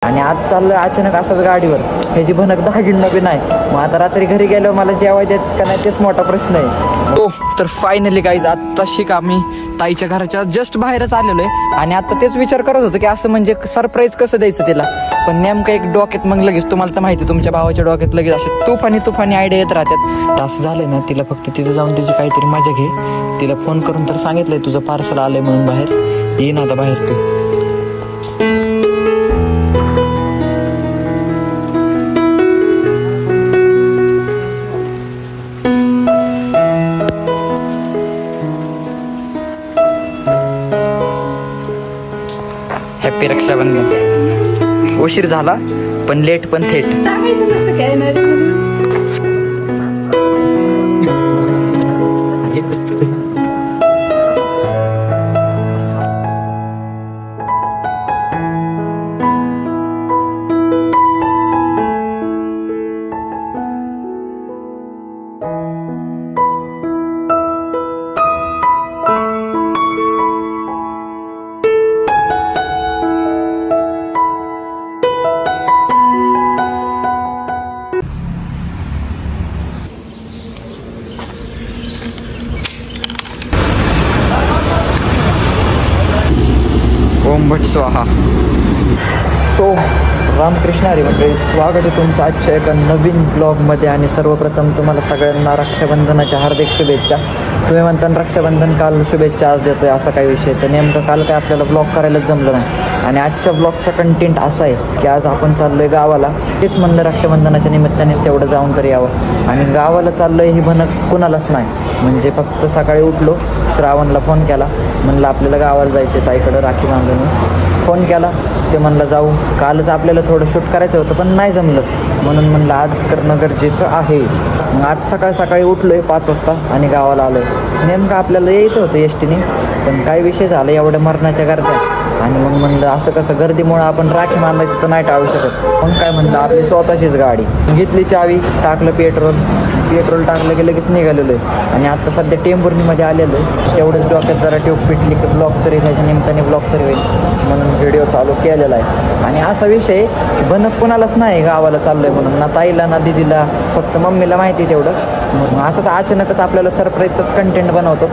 आणि आज चाललोय अचानक असंच गाडीवर, ह्याची भनक दहागिणं बी नाही. मग आता रात्री घरी गेल्यावर मला जेवाय देत का नाही तेच मोठा प्रश्न आहे. हो तर फायनली गाईज आत्ताशी का मी ताईच्या घराच्या जस्ट बाहेरच आलेलो आहे आणि आता तेच विचार करत होतो की असं म्हणजे सरप्राईज कसं द्यायचं तिला. पण नेमकं एक डोक्यात मग लगेच, तुम्हाला तर माहिती तुमच्या भावाच्या डोक्यात लगेच असे तुफानी आयडिया येत राहतात. तर असं झालंय ना, तिला फक्त तिथं जाऊन तिची काहीतरी मजा घे. तिला फोन करून तर सांगितलंय तुझं पार्सल आलंय म्हणून बाहेर ये ना आता बाहेर तू. हॅपी रक्षाबंधन. उशीर झाला पण लेट पण थेट. ओम भट स्वाहा. सो रामकृष्ण हरी मंडळी, स्वागत आहे तुमचं आजच्या एका नवीन व्लॉगमध्ये. आणि सर्वप्रथम तुम्हाला सगळ्यांना रक्षाबंधनाच्या हार्दिक शुभेच्छा. तुम्ही म्हणता रक्षाबंधन काल शुभेच्छा आज देतोय, असा काही विषय तर नेमकं काल काय आपल्याला ब्लॉग करायलाच जमलं नाही. आणि आजच्या ब्लॉगचा कंटेंट असा आहे की आज आपण चाललोय गावाला. तेच म्हणलं रक्षाबंधनाच्या निमित्तानेच तेवढं जाऊन तर यावं. आणि गावाला चाललोय ही भनक कुणालाच नाही. म्हणजे फक्त सकाळी उठलो, श्रावणला फोन केला, म्हणलं आपल्याला गावाला जायचं ताईकडं राखी बांधून. फोन केला, ते म्हणलं जाऊ. कालच आपल्याला थोडं शूट करायचं होतं पण नाही जमलं, म्हणून म्हणलं आज करणं गरजेचं आहे. मग आज सकाळी उठलो आहे 5 वाजता आणि गावाला आलो आहे. नेमकं आपल्याला यायचं होतं एस टीने, पण काय विषय झाला एवढ्या मरणाच्या गर्द्या. आणि मग म्हणलं असं कसं गर्दीमुळं आपण राखी बांधायचं तर नाही टाळू शकत. पण काय म्हणलं आपली स्वतःचीच गाडी घेतली, चावी टाकलं, पेट्रोल टाकलं की लगेच निघालेलो आहे. आणि आता सध्या टेंभुर्णीमध्ये आलेलो आहे. तेवढंच डोक्यात जरा ट्यूब पिटली की ब्लॉग तरी त्याच्या निमित्ताने ब्लॉग तरी होईल म्हणून व्हिडिओ चालू केलेला आहे. आणि असा विषय बनक कोणालाच नाही गावाला चाललो आहे म्हणून, ना ताईला ना दिदीला, फक्त मम्मीला माहिती तेवढं. मग असंच अचानकच आपल्याला सरप्राईजचंच कंटेंट बनवतो.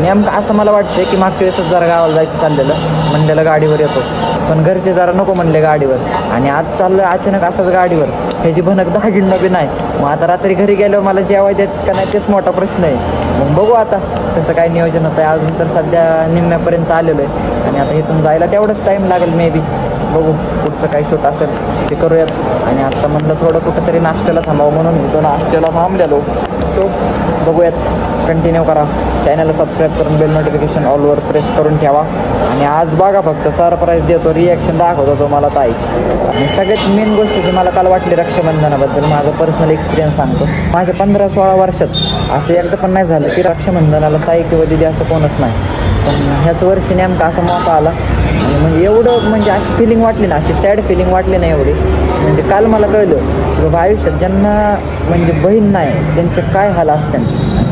नेमकं असं मला वाटतं की मागच्या वेळेसच जरा गावाला जायचं चाललेलं, म्हणलेलं गाडीवर येतो, पण घरचे जरा नको म्हणले गाडीवर. आणि आज चाललं अचानक असंच गाडीवर, ह्याची भनक दहागिणं बी नाही. मग आता रात्री घरी गेल्यावर मला जेवाय देत का नाही तेच मोठा प्रश्न आहे. मग बघू आता कसं काय नियोजन होतं आहे. अजून तर सध्या निम्म्यापर्यंत आलेलो आहे आणि आता इथून जायला तेवढंच टाईम लागेल मे बी. बघू पुढचं काय शूट असेल ते करूयात. आणि आत्ता म्हणलं थोडं कुठंतरी नाश्त्याला थांबावं म्हणून इथं नाश्त्याला थांबलेलो. सो बघूयात, कंटिन्यू करा. चॅनलला सबस्क्राईब करून बेल नोटिफिकेशन ऑलवर प्रेस करून ठेवा. आणि आज बघा फक्त सरप्राईज देतो, रिॲक्शन दाखवतो तुम्हाला ताई. आणि सगळ्यात मेन गोष्ट जी मला काल वाटली रक्षाबंधनाबद्दल, माझा पर्सनल एक्सपिरियन्स सांगतो. माझ्या 15-16 वर्षात असं एकदा पण नाही झालं की रक्षाबंधनाला ताई किंवा दिदी असं कोणच नाही. पण ह्याच वर्षी नेमका असा मौका आला. आणि म्हणजे एवढं म्हणजे अशी फिलिंग वाटली ना, अशी सॅड फिलिंग वाटली नाही एवढी. म्हणजे काल मला कळलं की बाबा आयुष्यात ज्यांना म्हणजे बहीण नाही त्यांचे काय हाल असतात.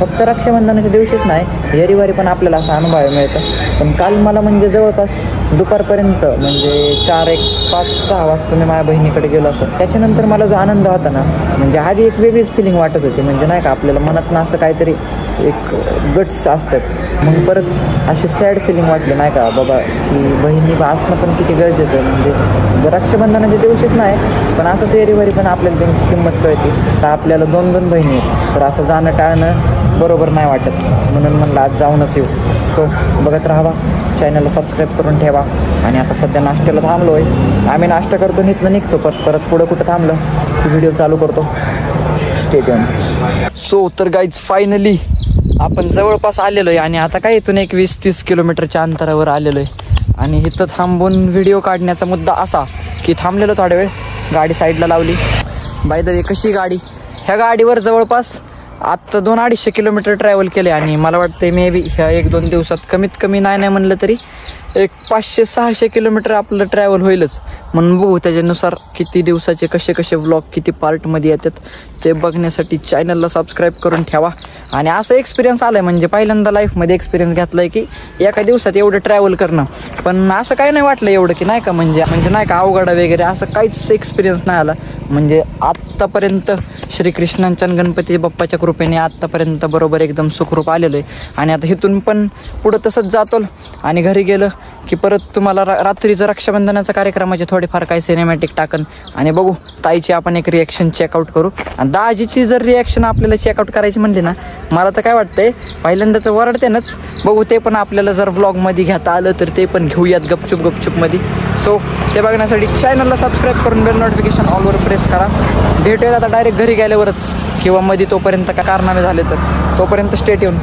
फक्त रक्षाबंधनाच्या दिवशीच नाही, रविवारी पण आपल्याला असा अनुभव मिळतं. पण काल मला म्हणजे जवळपास दुपारपर्यंत म्हणजे 4-5-6 वाजता मी माझ्या बहिणीकडे गेलो असं. त्याच्यानंतर मला जो आनंद होता ना, म्हणजे आधी एक वेगळीच फिलिंग वाटत होती. म्हणजे नाही का आपल्याला मनात ना असं काहीतरी एक गट्स असतात. मग परत अशी सॅड फिलिंग वाटली नाही का बाबा की बहिणी असणं पण किती गरजेचं आहे. म्हणजे रक्षाबंधनाच्या दिवशीच नाही पण असंच रविवारी पण आपल्याला त्यांची किंमत कळते. तर आपल्याला 2 बहिणी आहेत, तर असं जाणं टाळणं बरोबर नाही वाटत. म्हणून म्हणलं आज जाऊनच येऊ. सो बघत राहावा, चॅनलला सबस्क्राईब करून ठेवा. आणि आता सध्या नाश्त्याला थांबलो आहे. आम्ही नाश्ता करतो आणि इथनं निघतो, परत पुढं कुठं थांबलं की व्हिडिओ चालू करतो. Stay tune. सो तर गाईज फायनली आपण जवळपास आलेलो आहे. आणि आता काय इथून एक 20-30 किलोमीटरच्या अंतरावर आलेलो आहे. आणि इथं थांबून व्हिडिओ काढण्याचा मुद्दा असा की थांबलेलो थोडा वेळ, गाडी साईडला लावली. बाय द वे कशी गाडी, ह्या गाडीवर जवळपास आत्ता 200-250 किलोमीटर ट्रॅव्हल केले. आणि मला वाटतं मे बी ह्या 1-2 दिवसात कमीत कमी नाही म्हणलं तरी एक 500-600 किलोमीटर आपलं ट्रॅव्हल होईलच. म्हणून बघू त्याच्यानुसार किती दिवसाचे कसे व्लॉग किती पार्टमध्ये येतात ते बघण्यासाठी चॅनलला सबस्क्राईब करून ठेवा. आणि असं एक्सपिरियन्स आलाय म्हणजे पहिल्यांदा लाईफमध्ये एक्सपिरियन्स घेतलाय की एका दिवसात एवढं ट्रॅव्हल करणं. पण असं काही नाही वाटलं एवढं की नाही का म्हणजे नाही का अवघड वगैरे असं काहीच एक्सपिरियन्स नाही आला. म्हणजे आत्तापर्यंत श्रीकृष्णांच्या गणपती बाप्पाच्या कृपेने आत्तापर्यंत बरोबर एकदम सुखरूप आलेलो आहे. आणि आता इथून पण पुढं तसंच जातो आणि घरी गेलं की परत तुम्हाला रात्रीचं रक्षाबंधनाचा कार्यक्रमाचे थोडेफार काही सिनेमॅटिक टाकन आणि बघू ताईची आपण एक रिॲक्शन चेकआउट करू. आणि दाजीची जर रिॲक्शन आपल्याला चेकआउट करायची म्हणली ना मला तर काय वाटतंय पहिल्यांदा तर वरडतेनच. बघू ते पण आपल्याला जर व्लॉगमध्ये घेता आलं तर ते पण घेऊयात गपचूपमध्ये. सो ते बघण्यासाठी चॅनलला सबस्क्राईब करून बेल नोटिफिकेशन ऑलवर प्रेस करा. भेटूयात आता डायरेक्ट घरी गेल्यावरच किंवा मध्ये तोपर्यंत काय कारनामे झाले तर तोपर्यंत स्टे ट्यून.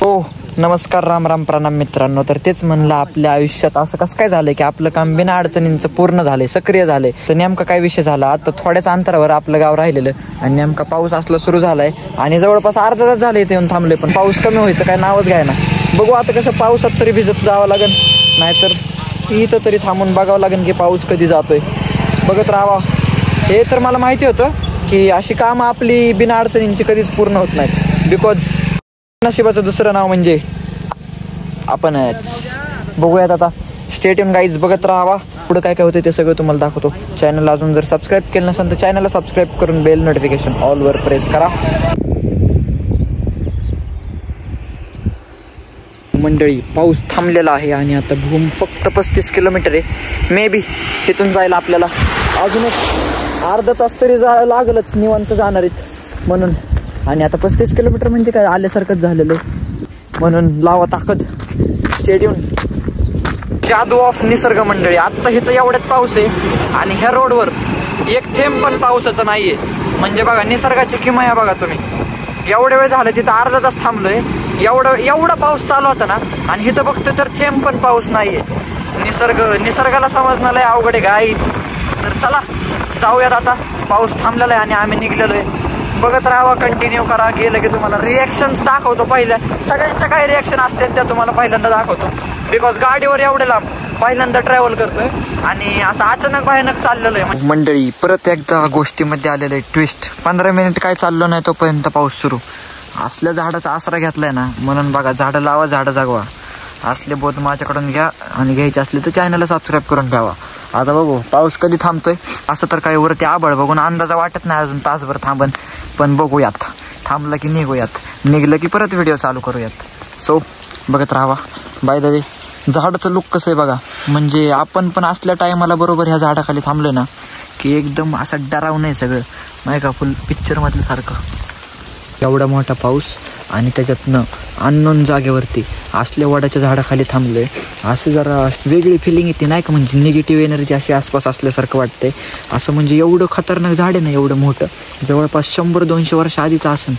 हो नमस्कार राम राम प्रणाम मित्रांनो. तर तेच म्हणलं आपल्या आयुष्यात असं कसं काय झालं की आपलं काम बिना अडचणींचं पूर्ण झालंय सक्रिय झालंय. तर नेमका काय विषय झाला आता थोड्याच अंतरावर आपलं गाव राहिलेलं आणि नेमका पाऊस असला सुरू झालाय आणि जवळपास अर्धा तास झाले इथे येऊन थांबले पण पाऊस कमी व्हायचं काय नावच घ्याय ना. बघू आता कसं पावसात तरी भिजत जावं लागेल नाहीतर इथं तरी थांबून बघावं लागेल की पाऊस कधी जातोय. बघत राहावा. हे तर मला माहिती होतं की अशी कामं आपली बिना अडचणींची कधीच पूर्ण होत नाहीत बिकॉज नशिबाचं दुसरं नाव म्हणजे आपणच. बघूयात आता स्टेडियम गाईज बघत राहावा. पुढं काय काय होतं ते सगळं तुम्हाला दाखवतो. चॅनलला अजून जर सबस्क्राईब केलं नसेल तर चॅनलला सबस्क्राईब करून बेल नोटिफिकेशन ऑलवर प्रेस करा. मंडळी पाऊस थांबलेला आहे आणि आता भूम फक्त 35 किलोमीटर आहे. मे बी तिथून जायला आपल्याला अजूनच अर्धा तास तरी लागलच निवांत जाणार आहेत म्हणून. आणि आता 35 किलोमीटर म्हणजे काय आल्यासारखंच झालेलं म्हणून लावा ताकद. स्टेडियम जादू ऑफ निसर्ग मंडळी. आत्ता इथं एवढ्यात पाऊस आहे आणि ह्या रोडवर एक थेंब पण पावसाचा नाहीये. म्हणजे बघा निसर्गाची किमया बघा तुम्ही. एवढे वेळ झालं तिथं अर्धा तास थांबलोय एवढा पाऊस चालू होता ना आणि इथं बघतो तर थेंब पण पाऊस नाहीये. निसर्गाला समजणं लय अवघड आहे गाईच. तर चला जाऊयात आता. पाऊस थांबलेला आहे आणि आम्ही निघलेलो आहे. बघत राहावा कंटिन्यू करा. गेलं की तुम्हाला रिॲक्शन्स दाखवतो. पहिल्या सगळ्यांच्या काही रिॲक्शन असतात त्या तुम्हाला पहिल्यांदा दाखवतो बिकॉज गाडीवर एवढे लांब पहिल्यांदा ट्रॅव्हल करतोय आणि असं अचानक भयानक चाललेलं आहे. मंडळी परत एकदा गोष्टीमध्ये आलेलं आहे ट्विस्ट. 15 मिनिट काय चाललं नाही तोपर्यंत पाऊस सुरू. असल्या झाडाचा आसरा घेतलाय ना म्हणून बघा झाडं लावा झाडं जागवा. असले बोध माझ्याकडून घ्या आणि घ्यायचे असले तर चॅनलला सबस्क्राईब करून ठेवा. आता बघू पाऊस कधी थांबतोय. असं तर काही वरती आबळ बघून अंदाजा वाटत नाही अजून तासभर थांबन पण बघूयात. थांबलं की निघूयात. निघलं की परत व्हिडिओ चालू करूयात. सो बघत राहावा. बाय द वे झाडाचं लुक कसं आहे बघा. म्हणजे आपण पण असल्या टायमाला बरोबर ह्या झाडाखाली थांबलं ना की एकदम असं डराव नाही सगळं नाही का फुल पिक्चरमधलं सारखं. एवढा मोठा पाऊस आणि त्याच्यातनं अननोन जागेवरती असल्या वडाच्या झाडाखाली थांबलोय. असं जरा वेगळी फिलिंग येते नाही का. म्हणजे निगेटिव्ह एनर्जी अशी आसपास असल्यासारखं वाटतंय. असं म्हणजे एवढं खतरनाक झाड आहे ना एवढं मोठं जवळपास 100-200 वर्ष आधीचं असेल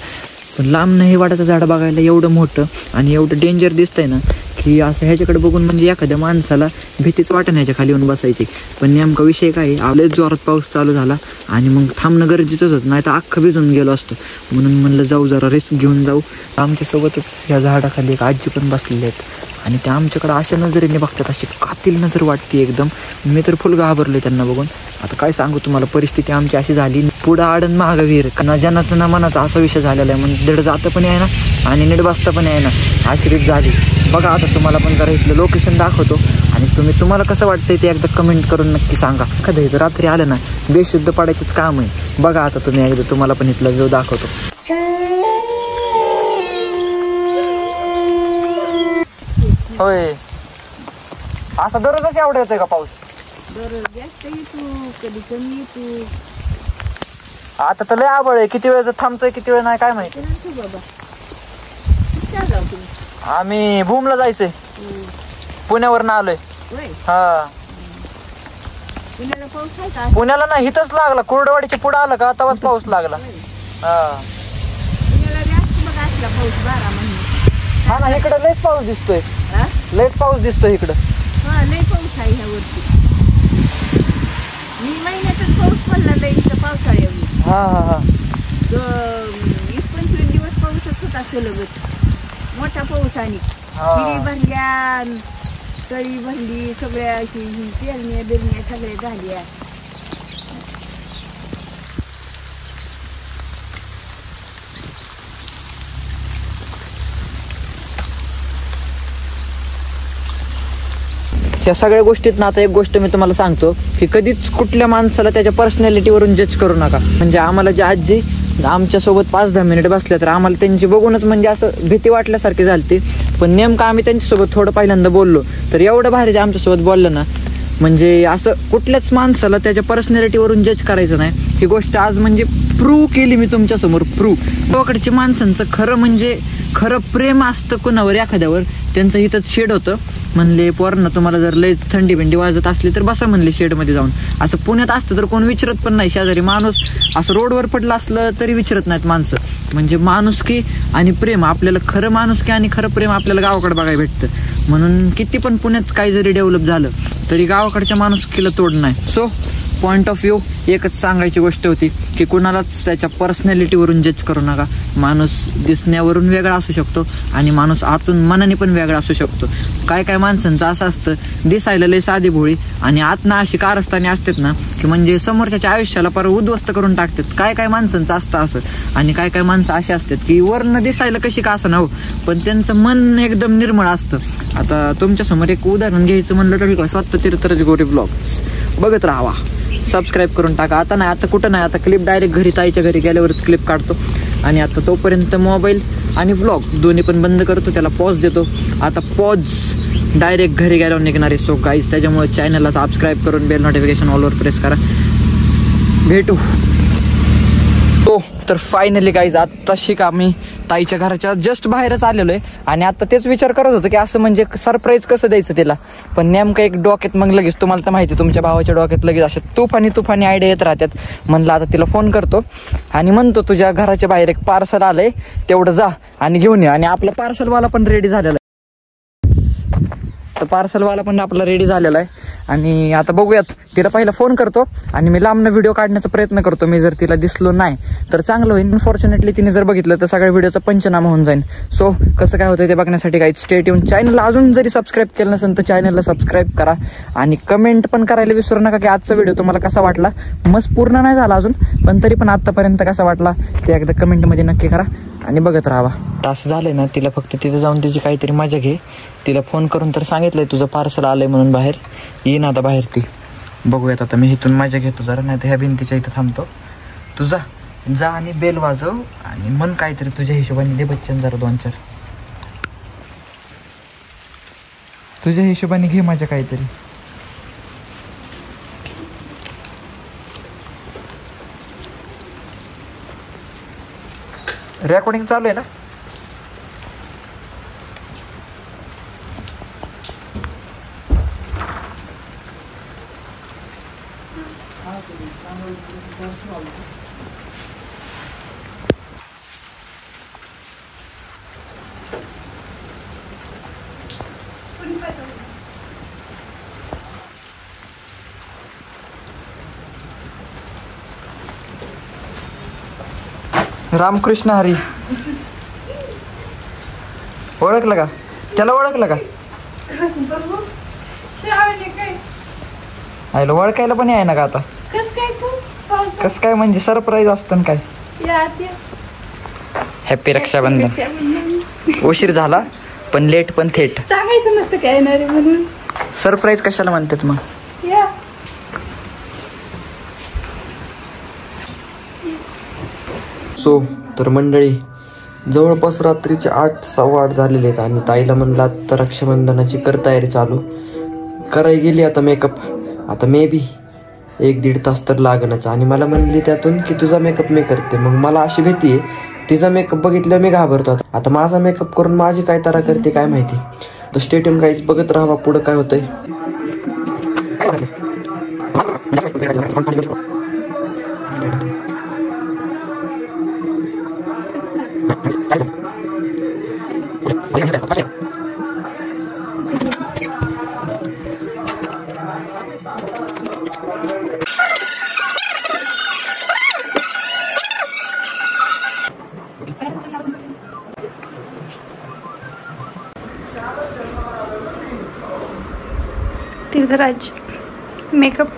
पण लांब नाही वडाचं झाड बघायला एवढं मोठं आणि एवढं डेंजर दिसतंय ना की असं ह्याच्याकडे बघून म्हणजे एखाद्या माणसाला भीतीच वाटत ह्याच्या खाली येऊन बसायची. पण नेमका विषय काय आपल्याच जोरात पाऊस चालू झाला आणि मग थांबणं गरजेचंच होतं नाही तर अख्खं भिजून गेलो असतं. म्हणून म्हणलं जाऊ जरा रिस्क घेऊन जाऊ. आमच्यासोबतच ह्या झाडाखाली एक आजी पण बसलेले आहेत आणि त्या आमच्याकडे अशा नजरेने बघतात अशी कातील नजर वाटते एकदम. मी तर फुल घाबरलोय त्यांना बघून. आता काय सांगू तुम्हाला परिस्थिती आमची अशी झाली पुढं आडन मागं विहीर ना जनाचं ना मनाचा असा विषय झालेला आहे. म्हणजे दीड जातं पण आहे ना आणि नीट बसता पण आहे ना अशी रीत झाली. बघा आता तुम्हाला पण जरा इथलं लोकेशन दाखवतो आणि तुम्हाला कसं वाटतंय ते एकदा कमेंट करून नक्की सांगा. कधी इथं रात्री आलं ना बेशुद्ध पडायचंच काम आहे. बघा आता तुम्ही एकदा तुम्हाला पण इथला जो दाखवतो. होय असा दररोजच एवढा येतोय का पाऊस? आता तर लय आबळ आहे. किती वेळ थांबतोय किती वेळ नाही काय माहिती. आम्ही भूमला जायचंय. पुण्यावरनं आलोय. हा पुण्याला नाही इथंच लागला कुर्डवाडीच्या पुढे आलं का तेव्हाच पाऊस लागला. हा ना इकडं लयच पाऊस दिसतोय. लयच पाऊस दिसतोय इकडं. लय पाऊस आहे ह्या वर्षी. मी महिन्यातच पाऊस पडला लय इथं पावसाळ्यावर. हा हा हा 20-25 दिवस पाऊसच होता सलगच. मोठा पाऊस आणि विहिरी भरल्या तळी भरली सगळ्या पेरण्या बिरण्या सगळ्या झाल्या. ह्या सगळ्या गोष्टीत ना आता एक गोष्ट मी तुम्हाला सांगतो की कधीच कुठल्या माणसाला त्याच्या पर्सनॅलिटीवरून जज करू नका. म्हणजे आम्हाला जे आजी आमच्यासोबत 5-10 मिनिट बसल्या तर आम्हाला त्यांची बघूनच म्हणजे असं भीती वाटल्यासारखी झाली. पण नेमकं आम्ही त्यांच्यासोबत थोडं पहिल्यांदा बोललो तर एवढं भारी ते आमच्यासोबत बोललं ना, म्हणजे असं कुठल्याच माणसाला त्याच्या पर्सनॅलिटीवरून जज करायचं नाही. ही गोष्ट आज म्हणजे प्रूव्ह केली मी तुमच्यासमोर. गावाकडच्या माणसांचं खरं प्रेम असतं कोणावर एखाद्यावर, त्यांचं इथंच शेड होतं. म्हणले पोरांना तुम्हाला जर लय थंडी बिंडी वाजत असली तर बसा म्हणले शेडमध्ये जाऊन. असं पुण्यात असतं तर कोण विचारत पण नाही. शेजारी माणूस असं रोडवर पडलं असलं तरी विचारत नाहीत माणसं. म्हणजे माणुसकी आणि प्रेम आपल्याला, खरं माणुसकी आणि खरं प्रेम आपल्याला गावाकडे बघायला भेटतं. म्हणून किती पण पुण्यात काही जरी डेव्हलप झालं तरी गावाकडच्या माणुसकीला तोड नाही. सो पॉईंट ऑफ व्ह्यू एकच सांगायची गोष्ट होती की कुणालाच त्याच्या पर्सनॅलिटीवरून जज करू नका. माणूस दिसण्यावरून वेगळा असू शकतो आणि माणूस आतून मनाने पण वेगळा असू शकतो. काय माणसांचं असं असतं, दिसायला लय साधी भोळी आणि आतनं अशी कारस्थानी असतात ना की म्हणजे समोरच्या आयुष्याला पर उद्ध्वस्त करून टाकतात. काय माणसांचं असतं असं. आणि काय माणसं अशी असतात की वरनं दिसायला कशी का असं ना हो, पण त्यांचं मन एकदम निर्मळ असतं. आता तुमच्यासमोर एक उदाहरण घ्यायचं म्हणलं तर स्वतः तीर्थराज गोरे ब्लॉग्स बघत राहावा, सबस्क्राईब करून टाका. आता कुठं नाही, आता क्लिप डायरेक्ट घरी ताईच्या घरी गेल्यावरच क्लिप काढतो. आणि आता तोपर्यंत मोबाईल आणि व्लॉग दोन्ही पण बंद करतो, त्याला पॉज देतो. आता पॉज डायरेक्ट घरी गेल्यावर निघणार आहे. सो गाईज त्याच्यामुळे चॅनलला सबस्क्राईब करून बेल नोटिफिकेशन ऑलवर प्रेस करा. भेटू. तर फायनली गाईज आत्ताशी का मी ताईच्या घराच्या जस्ट बाहेरच आलेलो आहे आणि आता तेच विचार करत होतो की असं म्हणजे सरप्राईज कसं द्यायचं तिला. पण नेमकं एक डोक्यात मग लगेच, तुम्हाला तर माहिती तुमच्या भावाच्या डोक्यात लगेच असे तुफानी आयडिया येत राहतात. म्हणलं आता तिला फोन करतो आणि म्हणतो तुझ्या घराच्या बाहेर एक पार्सल आलंय, तेवढं जा आणि घेऊन ये. आणि आपला पार्सलवाला पण रेडी झालेला आहे. तर पार्सलवाला पण आपला रेडी झालेला आहे आणि आता बघूयात. तिला पहिला फोन करतो आणि मी लांबनं व्हिडिओ काढण्याचा प्रयत्न करतो. मी जर तिला दिसलो नाही तर चांगलं होईल. अनफॉर्च्युनेटली तिने जर बघितलं तर सगळ्या व्हिडिओचा पंचनामा होऊन जाईल. सो कसं काय होतं ते बघण्यासाठी काही स्टे ट्यून. चॅनलला अजून जरी सबस्क्राईब केलं नसेल तर चॅनलला सबस्क्राईब करा आणि कमेंट पण करायला विसरू नका की आजचा व्हिडिओ तुम्हाला कसा वाटला. मस्त पूर्ण नाही झाला अजून, पण तरी पण आतापर्यंत कसा वाटला ते एकदा कमेंटमध्ये नक्की करा आणि बघत राहावा. असं झालंय ना, तिला फक्त तिथे जाऊन तिची काहीतरी मजा घे. तिला फोन करून तर सांगितलंय तुझं पार्सल आलंय म्हणून बाहेर ये ना. आता बाहेर ती बघूयात. आता मी इथून मजा घेतो जरा, नाही तर ह्या भिंतीच्या इथं थांबतो. तू जा आणि बेल वाजव आणि मन काहीतरी तुझ्या हिशोबाने दे बच्चन जरा 2-4. तुझ्या हिशोबाने घे मजा काहीतरी. रेकॉर्डिंग चालू आहे ना. रामकृष्ण हरी. ओळखलं का त्याला? ओळखलं का? आयला ओळखायला पण आहे ना का आता? कस काय म्हणजे सरप्राईज असतं काय? हॅपी रक्षाबंधन. उशीर झाला पण लेट पण थेट. सांगायचं नसतं काय येणार आहे म्हणून. सरप्राईज कशाला म्हणतात मग? सो तर मंडळी जवळपास रात्रीचे 8-8:15 झालेले आहेत आणि ताईला म्हणलं आता रक्षाबंधनाची तयारी चालू करायला गेली. आता मेकअप आता मे बी 1-1.5 तास तर लागेलच. आणि मला म्हणली त्यातून की तुझा मेकअप मी करते. मग मला अशी भीती आहे, तिचा मेकअप बघितलं मी घाबरतो. आता माझा मेकअप करून माझी काय तारा करते काय माहिती. तर स्टे ट्यून गाईज, बघत राहा पुढं काय होतंय. तीर्थराज मेकअप.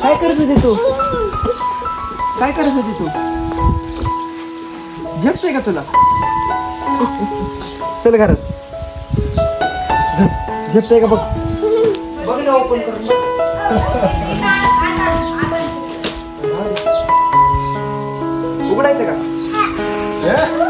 काय करत होती तू? काय करत होती तू? झेपतोय का तुला? चल घरात. झेपतोय का बघ. बघ ना ओपन करून. उघडायचं का?